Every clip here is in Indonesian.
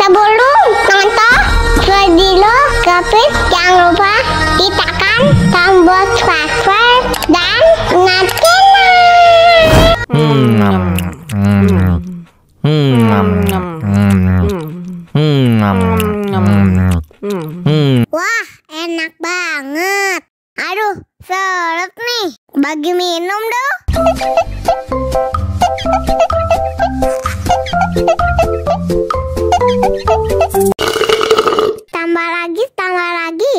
Sebelum nonton video Gapit, jangan lupa tekan tombol subscribe dan nyalakan. Wah, enak banget. Aduh, seret nih. Bagi minum dong. Tambah lagi, tambah lagi.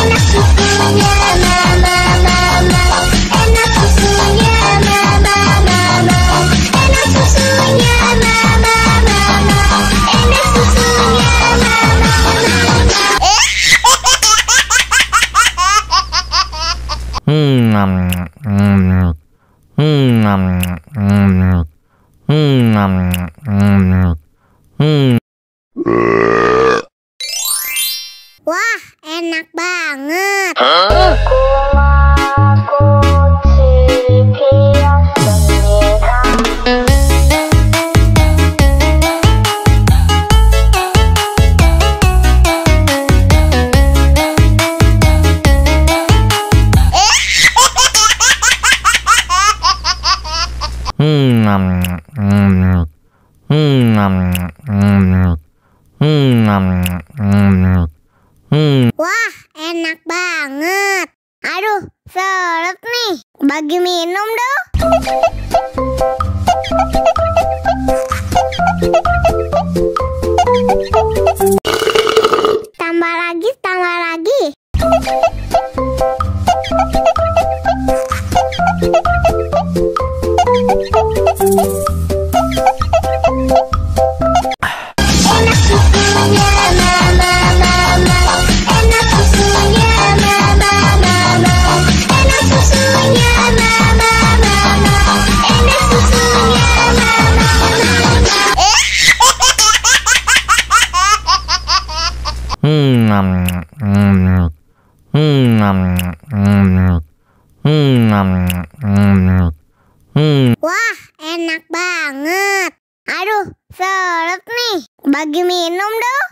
Enak susunya mama, enak susunya mama, enak susunya mama, enak susunya Wah, enak banget. Wah, enak banget. Aduh, seret nih. Bagi minum dong. Tambah lagi, tambah lagi. Enak susunya mama, enak susunya mama, enak susunya mama, enak susunya Wah, enak banget. Aduh, seret nih. Bagi minum dong.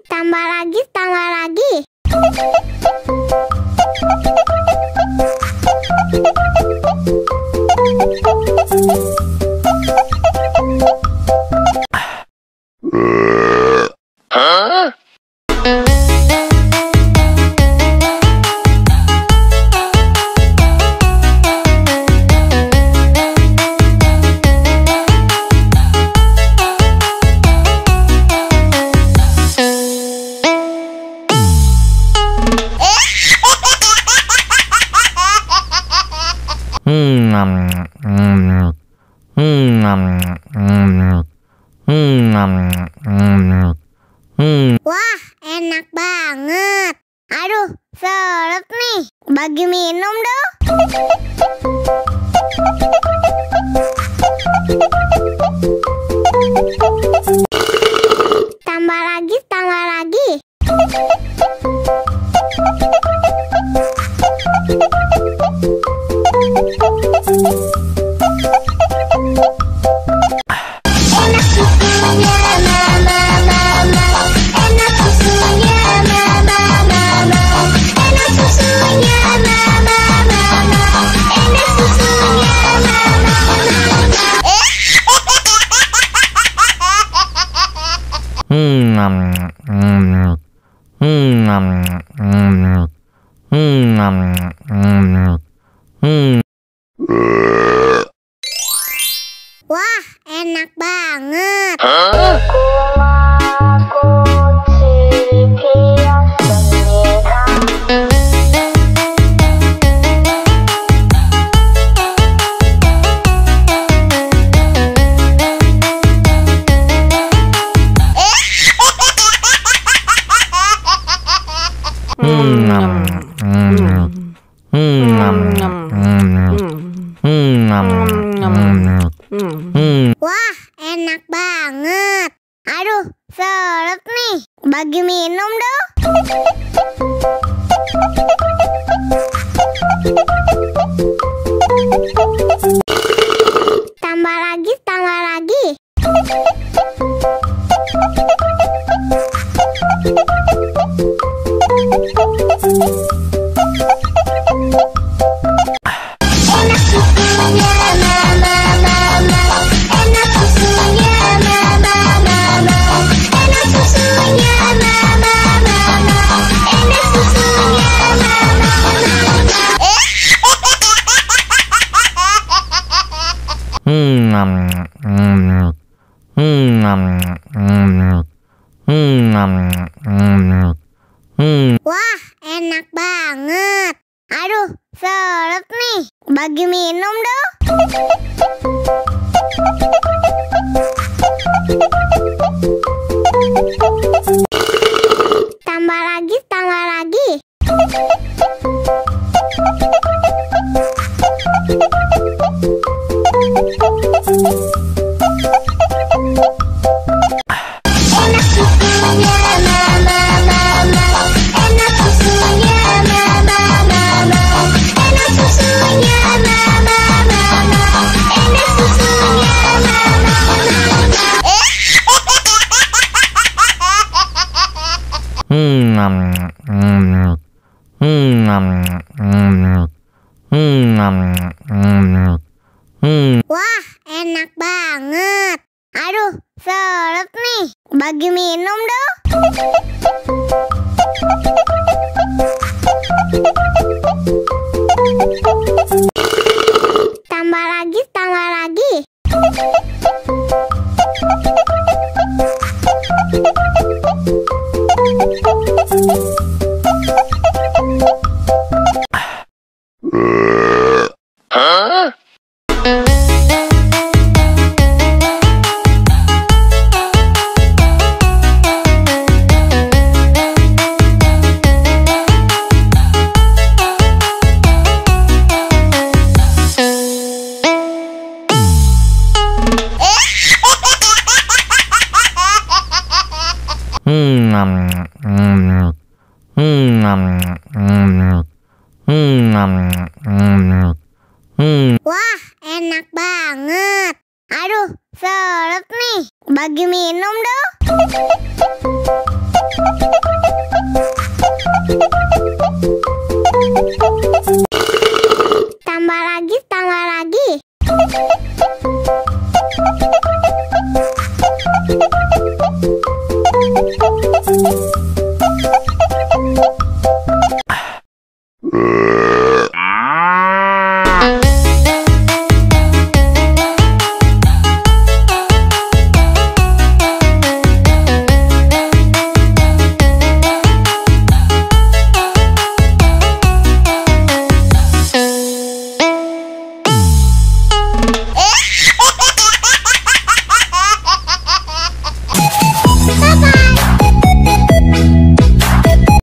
Tambah lagi, tambah lagi. Wah, enak banget. Aduh, seret nih. Bagi minum dong. Tambah lagi, tambah lagi. Enak susunya mama, enak susunya mama, enak susunya mama, enak susunya Wah, enak banget. Wah, enak enak banget. Aduh, seret nih. Bagi minum dong. Tambah lagi, tambah lagi. Enak susunya mama, mama. Enak susunya mama, mama. Enak susunya mama, mama. Enak susunya mama, Wah, enak banget. Aduh, seret nih. Bagi minum dong. Tambah lagi, tambah lagi. Enak susunya mama, mama. Enak susunya mama, mama. Enak susunya mama, mama. Enak susunya mama, Wah, enak banget. Aduh, seret nih. Bagi minum dong. Tambah lagi, tambah lagi. Wah, enak banget. Aduh, seret nih. Bagi minum dong.